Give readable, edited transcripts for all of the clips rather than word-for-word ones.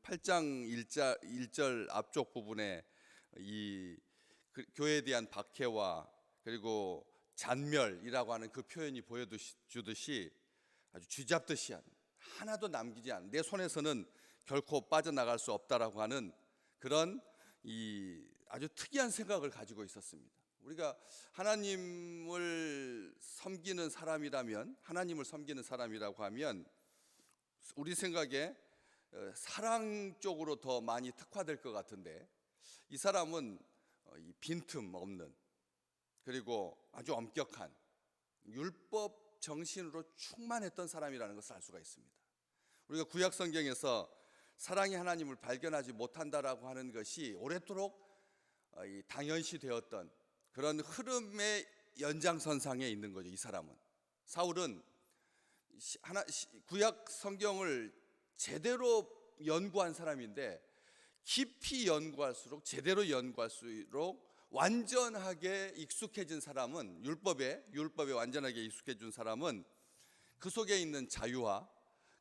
8장 1절 앞쪽 부분에 교회에 대한 박해와 그리고 잔멸이라고 하는 그 표현이 보여주듯이 아주 쥐잡듯이 하나도 남기지 않은, 내 손에서는 결코 빠져나갈 수 없다라고 하는 그런 아주 특이한 생각을 가지고 있었습니다. 우리가 하나님을 섬기는 사람이라고 하면 우리 생각에 사랑 쪽으로 더 많이 특화될 것 같은데, 이 사람은 빈틈 없는, 그리고 아주 엄격한 율법 정신으로 충만했던 사람이라는 것을 알 수가 있습니다. 우리가 구약 성경에서 사랑의 하나님을 발견하지 못한다라고 하는 것이 오랫도록 당연시 되었던 그런 흐름의 연장선상에 있는 거죠. 이 사람은, 사울은 구약 성경을 제대로 연구한 사람인데, 깊이 연구할수록, 제대로 연구할수록 완전하게 익숙해진 사람은, 율법에 완전하게 익숙해진 사람은 그 속에 있는 자유와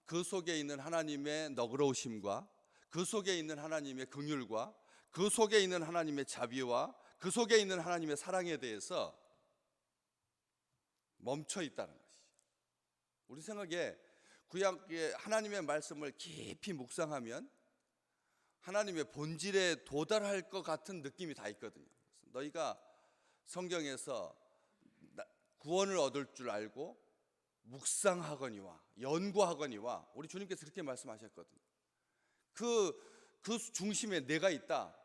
그 속에 있는 하나님의 너그러우심과 그 속에 있는 하나님의 긍휼과 그 속에 있는 하나님의 자비와 그 속에 있는 하나님의 사랑에 대해서 멈춰 있다는 것이죠. 우리 생각에 구약의 하나님의 말씀을 깊이 묵상하면 하나님의 본질에 도달할 것 같은 느낌이 다 있거든요. 너희가 성경에서 구원을 얻을 줄 알고 묵상하거니와 연구하거니와, 우리 주님께서 그렇게 말씀하셨거든요. 그 중심에 내가 있다.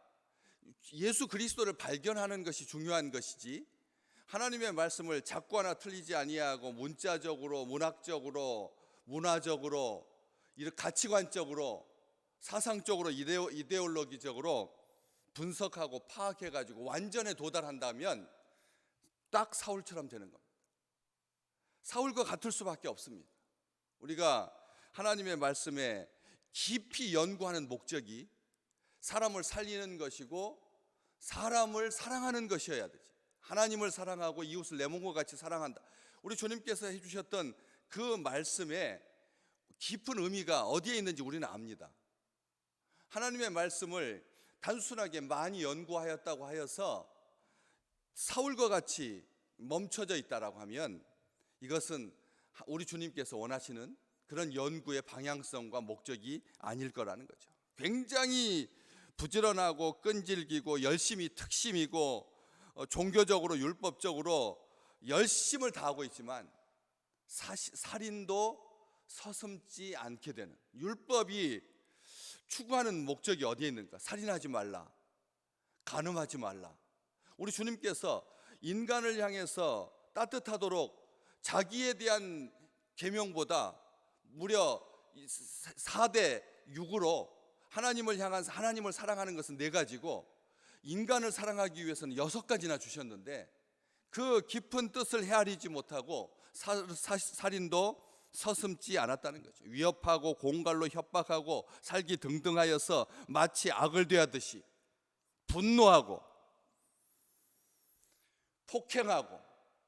예수 그리스도를 발견하는 것이 중요한 것이지, 하나님의 말씀을 작고 하나 틀리지 아니하고 문자적으로, 문학적으로, 문화적으로, 이런 가치관적으로, 사상적으로, 이데올로기적으로 분석하고 파악해가지고 완전에 도달한다면 딱 사울처럼 되는 겁니다. 사울과 같을 수밖에 없습니다. 우리가 하나님의 말씀에 깊이 연구하는 목적이 사람을 살리는 것이고 사람을 사랑하는 것이어야 되지. 하나님을 사랑하고 이웃을 내 몸과 같이 사랑한다. 우리 주님께서 해주셨던 그 말씀에 깊은 의미가 어디에 있는지 우리는 압니다. 하나님의 말씀을 단순하게 많이 연구하였다고 하여서 사울과 같이 멈춰져 있다라고 하면, 이것은 우리 주님께서 원하시는 그런 연구의 방향성과 목적이 아닐 거라는 거죠. 굉장히 부지런하고 끈질기고 열심히 특심이고 종교적으로 율법적으로 열심을 다하고 있지만 살인도 서슴지 않게 되는, 율법이 추구하는 목적이 어디에 있는가? 살인하지 말라, 간음하지 말라. 우리 주님께서 인간을 향해서 따뜻하도록 자기에 대한 계명보다 무려 4대 6으로 하나님을 향한, 하나님을 사랑하는 것은 4가지고 인간을 사랑하기 위해서는 6가지나 주셨는데, 그 깊은 뜻을 헤아리지 못하고 살인도 서슴지 않았다는 거죠. 위협하고 공갈로 협박하고 살기 등등하여서 마치 악을 대하듯이 분노하고 폭행하고,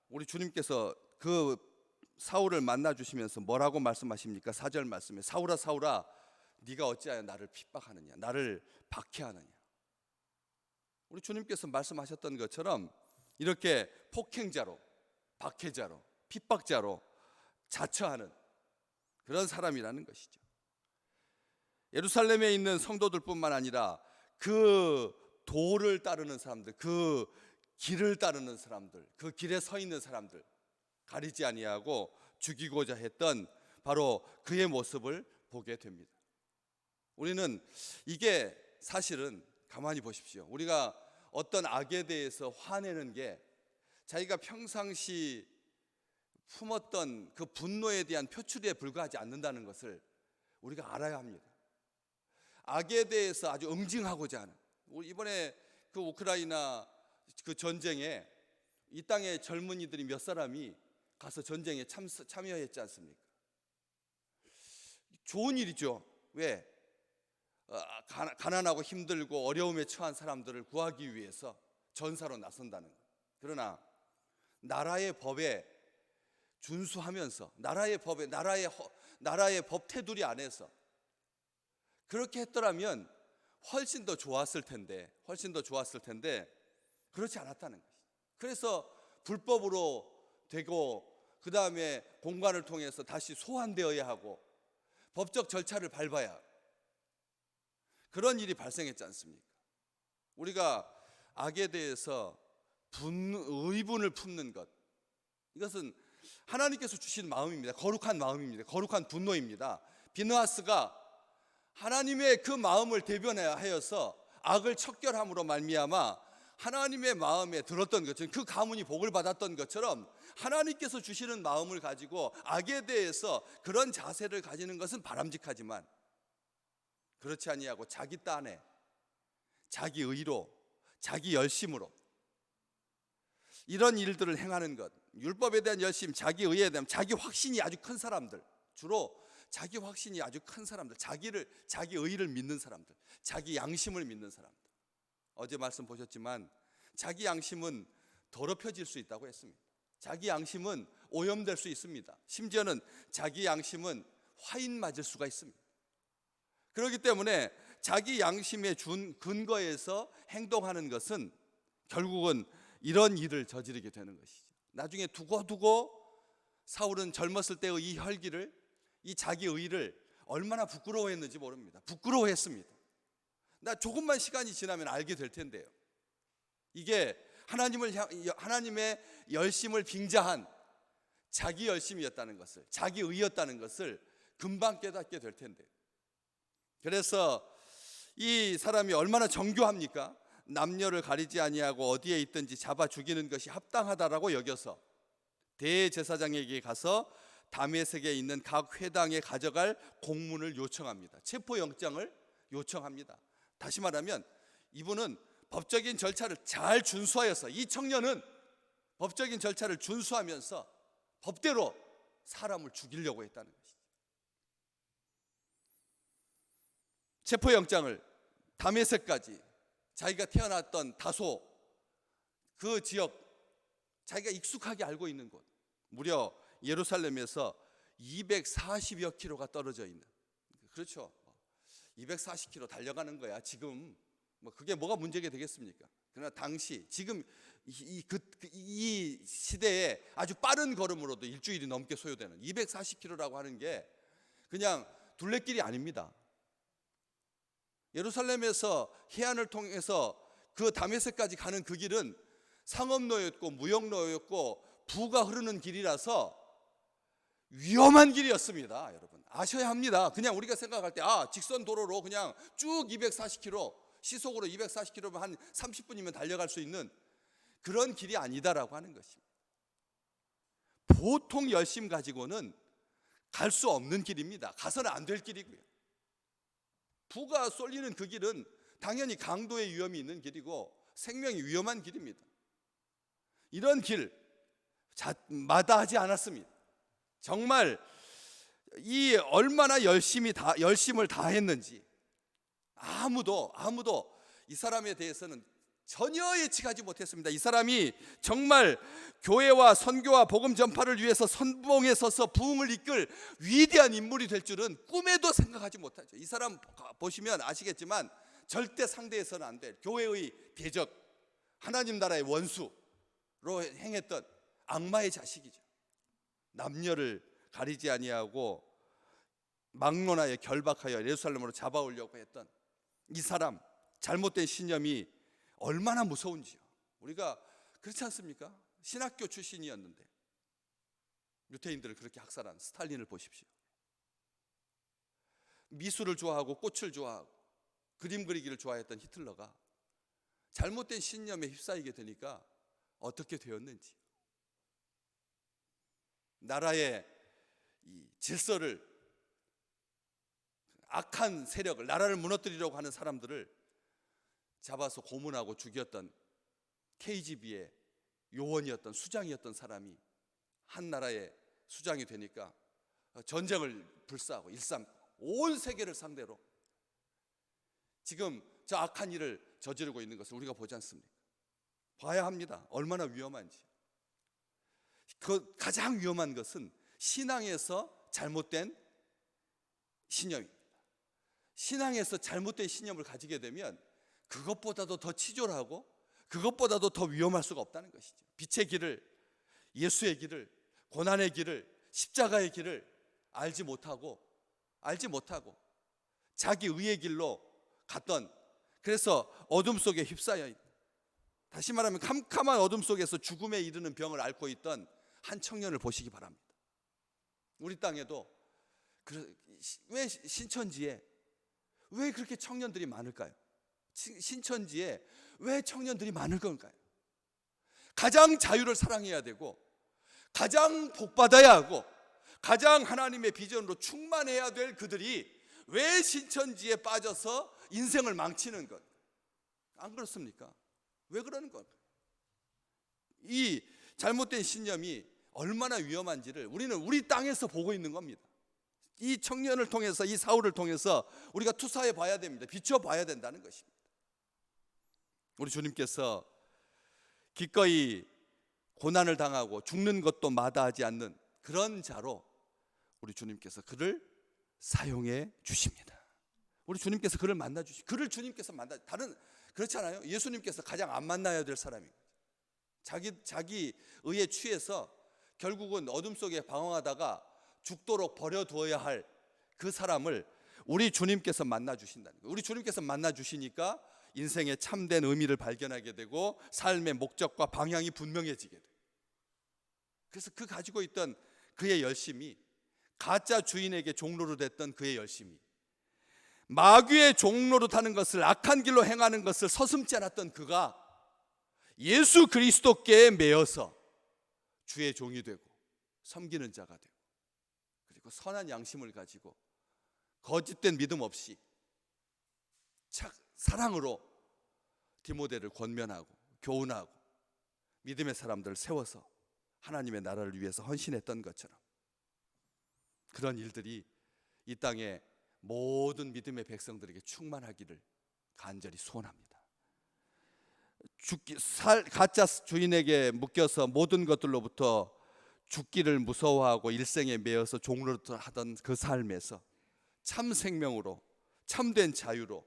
우리 주님께서 그 사울을 만나 주시면서 뭐라고 말씀하십니까? 4절 말씀에 사울아 사울아 네가 어찌하여 나를 핍박하느냐, 나를 박해하느냐. 우리 주님께서 말씀하셨던 것처럼 이렇게 폭행자로, 박해자로, 핍박자로 자처하는 그런 사람이라는 것이죠. 예루살렘에 있는 성도들뿐만 아니라 그 도를 따르는 사람들, 그 길을 따르는 사람들, 그 길에 서 있는 사람들 가리지 아니하고 죽이고자 했던 바로 그의 모습을 보게 됩니다. 우리는 이게 사실은, 가만히 보십시오, 우리가 어떤 악에 대해서 화내는 게 자기가 평상시 품었던 그 분노에 대한 표출에 불과하지 않는다는 것을 우리가 알아야 합니다. 악에 대해서 아주 응징하고자 하는, 이번에 그 우크라이나 그 전쟁에 이 땅의 젊은이들이 몇 사람이 가서 전쟁에 참여했지 않습니까? 좋은 일이죠. 왜? 가난하고 힘들고 어려움에 처한 사람들을 구하기 위해서 전사로 나선다는 것. 그러나 나라의 법에 준수하면서, 나라의 법 테두리 안에서 그렇게 했더라면 훨씬 더 좋았을 텐데 그렇지 않았다는 것이죠. 그래서 불법으로 되고 그 다음에 공관을 통해서 다시 소환되어야 하고 법적 절차를 밟아야 그런 일이 발생했지 않습니까? 우리가 악에 대해서 의분을 품는 것, 이것은 하나님께서 주신 마음입니다. 거룩한 마음입니다. 거룩한 분노입니다. 비느하스가 하나님의 그 마음을 대변하여서 악을 척결함으로 말미암아 하나님의 마음에 들었던 것처럼, 그 가문이 복을 받았던 것처럼 하나님께서 주시는 마음을 가지고 악에 대해서 그런 자세를 가지는 것은 바람직하지만 그렇지 아니하고 자기 딴에 자기 의로 자기 열심으로 이런 일들을 행하는 것, 율법에 대한 열심, 자기 의에 대한 자기 확신이 아주 큰 사람들, 주로 자기 확신이 아주 큰 사람들, 자기 의를 믿는 사람들, 자기 양심을 믿는 사람들. 어제 말씀 보셨지만 자기 양심은 더럽혀질 수 있다고 했습니다. 자기 양심은 오염될 수 있습니다. 심지어는 자기 양심은 화인 맞을 수가 있습니다. 그렇기 때문에 자기 양심에 준 근거에서 행동하는 것은 결국은 이런 일을 저지르게 되는 것이죠. 나중에 두고두고 사울은 젊었을 때의 이 혈기를, 이 자기 의를 얼마나 부끄러워했는지 모릅니다. 부끄러워했습니다. 나 조금만 시간이 지나면 알게 될 텐데요. 이게 하나님의 열심을 빙자한 자기 열심이었다는 것을, 자기 의였다는 것을 금방 깨닫게 될 텐데요. 그래서 이 사람이 얼마나 정교합니까? 남녀를 가리지 아니하고 어디에 있든지 잡아 죽이는 것이 합당하다라고 여겨서 대제사장에게 가서 다메섹에 있는 각 회당에 가져갈 공문을 요청합니다. 체포영장을 요청합니다. 다시 말하면 이분은 법적인 절차를 잘 준수하여서, 이 청년은 법적인 절차를 준수하면서 법대로 사람을 죽이려고 했다는 것이죠. 체포영장을 다메섹까지, 자기가 태어났던 다소 그 지역, 자기가 익숙하게 알고 있는 곳, 무려 예루살렘에서 240여 킬로가 떨어져 있는, 그렇죠, 240킬로 달려가는 거야 지금. 그게 뭐가 문제가 되겠습니까? 그러나 당시 지금 이 시대에 아주 빠른 걸음으로도 일주일이 넘게 소요되는 240킬로라고 하는 게 그냥 둘레길이 아닙니다. 예루살렘에서 해안을 통해서 그 다메섹까지 가는 그 길은 상업로였고 무역로였고 부가 흐르는 길이라서 위험한 길이었습니다. 여러분 아셔야 합니다. 그냥 우리가 생각할 때 직선 도로로 그냥 쭉 240km, 시속으로 240km면 한 30분이면 달려갈 수 있는 그런 길이 아니다라고 하는 것입니다. 보통 열심 가지고는 갈 수 없는 길입니다. 가서는 안 될 길이고요. 부가 쏠리는 그 길은 당연히 강도의 위험이 있는 길이고 생명이 위험한 길입니다. 이런 길 마다하지 않았습니다. 정말 이 얼마나 열심을 다했는지 아무도 이 사람에 대해서는 전혀 예측하지 못했습니다. 이 사람이 정말 교회와 선교와 복음 전파를 위해서 선봉에 서서 부흥을 이끌 위대한 인물이 될 줄은 꿈에도 생각하지 못하죠. 이 사람 보시면 아시겠지만 절대 상대해서는 안 될 교회의 대적, 하나님 나라의 원수로 행했던 악마의 자식이죠. 남녀를 가리지 아니하고 막론하여 결박하여 예루살렘으로 잡아오려고 했던 이 사람, 잘못된 신념이 얼마나 무서운지요. 우리가 그렇지 않습니까? 신학교 출신이었는데 유태인들을 그렇게 학살한 스탈린을 보십시오. 미술을 좋아하고 꽃을 좋아하고 그림 그리기를 좋아했던 히틀러가 잘못된 신념에 휩싸이게 되니까 어떻게 되었는지, 나라의 이 질서를, 악한 세력을, 나라를 무너뜨리려고 하는 사람들을 잡아서 고문하고 죽였던 KGB의 요원이었던, 수장이었던 사람이 한 나라의 수장이 되니까 전쟁을 불사하고 일삼고 온 세계를 상대로 지금 저 악한 일을 저지르고 있는 것을 우리가 보지 않습니까? 봐야 합니다. 얼마나 위험한지. 그 가장 위험한 것은 신앙에서 잘못된 신념입니다. 신앙에서 잘못된 신념을 가지게 되면 그것보다도 더 치졸하고 그것보다도 더 위험할 수가 없다는 것이죠. 빛의 길을, 예수의 길을, 고난의 길을, 십자가의 길을 알지 못하고 자기 의의 길로 갔던, 그래서 어둠 속에 휩싸여 있는, 다시 말하면 캄캄한 어둠 속에서 죽음에 이르는 병을 앓고 있던 한 청년을 보시기 바랍니다. 우리 땅에도 왜 신천지에 왜 그렇게 청년들이 많을까요? 신천지에 왜 청년들이 많을 걸까요? 가장 자유를 사랑해야 되고 가장 복받아야 하고 가장 하나님의 비전으로 충만해야 될 그들이 왜 신천지에 빠져서 인생을 망치는 것? 안 그렇습니까? 왜 그러는 걸까요? 이 잘못된 신념이 얼마나 위험한지를 우리는 우리 땅에서 보고 있는 겁니다. 이 청년을 통해서, 이 사울을 통해서 우리가 투사해 봐야 됩니다. 비춰봐야 된다는 것입니다. 우리 주님께서 기꺼이 고난을 당하고 죽는 것도 마다하지 않는 그런 자로 우리 주님께서 그를 사용해 주십니다. 우리 주님께서 그를 만나 주시. 그를 주님께서 만나. 다른 그렇잖아요. 예수님께서 가장 안 만나야 될 사람이에요. 자기 의에 취해서 결국은 어둠 속에 방황하다가 죽도록 버려두어야 할 그 사람을 우리 주님께서 만나 주신다는 거예요. 우리 주님께서 만나 주시니까 인생의 참된 의미를 발견하게 되고 삶의 목적과 방향이 분명해지게 돼요. 그래서 그 가지고 있던 그의 열심이, 가짜 주인에게 종로로 됐던 그의 열심이, 마귀의 종로로 타는 것을, 악한 길로 행하는 것을 서슴지 않았던 그가 예수 그리스도께 매여서 주의 종이 되고 섬기는 자가 되고, 그리고 선한 양심을 가지고 거짓된 믿음 없이 사랑으로 디모데를 권면하고 교훈하고 믿음의 사람들을 세워서 하나님의 나라를 위해서 헌신했던 것처럼 그런 일들이 이 땅의 모든 믿음의 백성들에게 충만하기를 간절히 소원합니다. 가짜 주인에게 묶여서 모든 것들로부터 죽기를 무서워하고 일생에 매여서 종로로 하던 그 삶에서 참 생명으로, 참된 자유로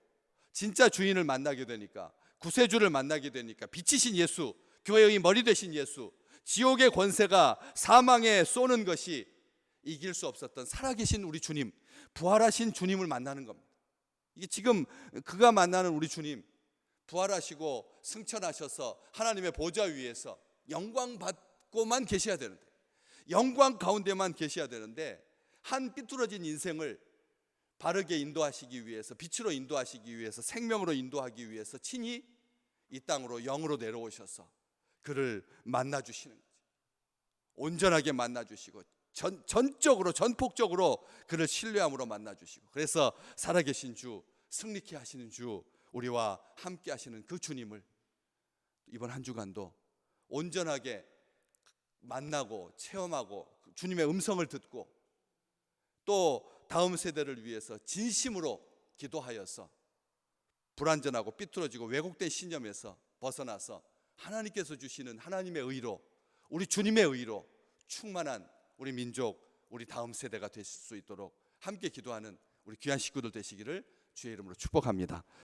진짜 주인을 만나게 되니까, 구세주를 만나게 되니까, 빛이신 예수, 교회의 머리 되신 예수, 지옥의 권세가 사망에 쏘는 것이 이길 수 없었던 살아계신 우리 주님, 부활하신 주님을 만나는 겁니다. 이게 지금 그가 만나는 우리 주님, 부활하시고 승천하셔서 하나님의 보좌 위에서 영광 받고만 계셔야 되는데, 영광 가운데만 계셔야 되는데, 한 삐뚤어진 인생을 바르게 인도하시기 위해서, 빛으로 인도하시기 위해서, 생명으로 인도하기 위해서 친히 이 땅으로 영으로 내려오셔서 그를 만나 주시는 거죠. 온전하게 만나 주시고 전적으로, 전폭적으로 그를 신뢰함으로 만나 주시고, 그래서 살아계신 주, 승리케 하시는 주, 우리와 함께 하시는 그 주님을 이번 한 주간도 온전하게 만나고 체험하고 주님의 음성을 듣고 또 다음 세대를 위해서 진심으로 기도하여서 불완전하고 삐뚤어지고 왜곡된 신념에서 벗어나서 하나님께서 주시는 하나님의 의로, 우리 주님의 의로 충만한 우리 민족, 우리 다음 세대가 되실 수 있도록 함께 기도하는 우리 귀한 식구들 되시기를 주의 이름으로 축복합니다.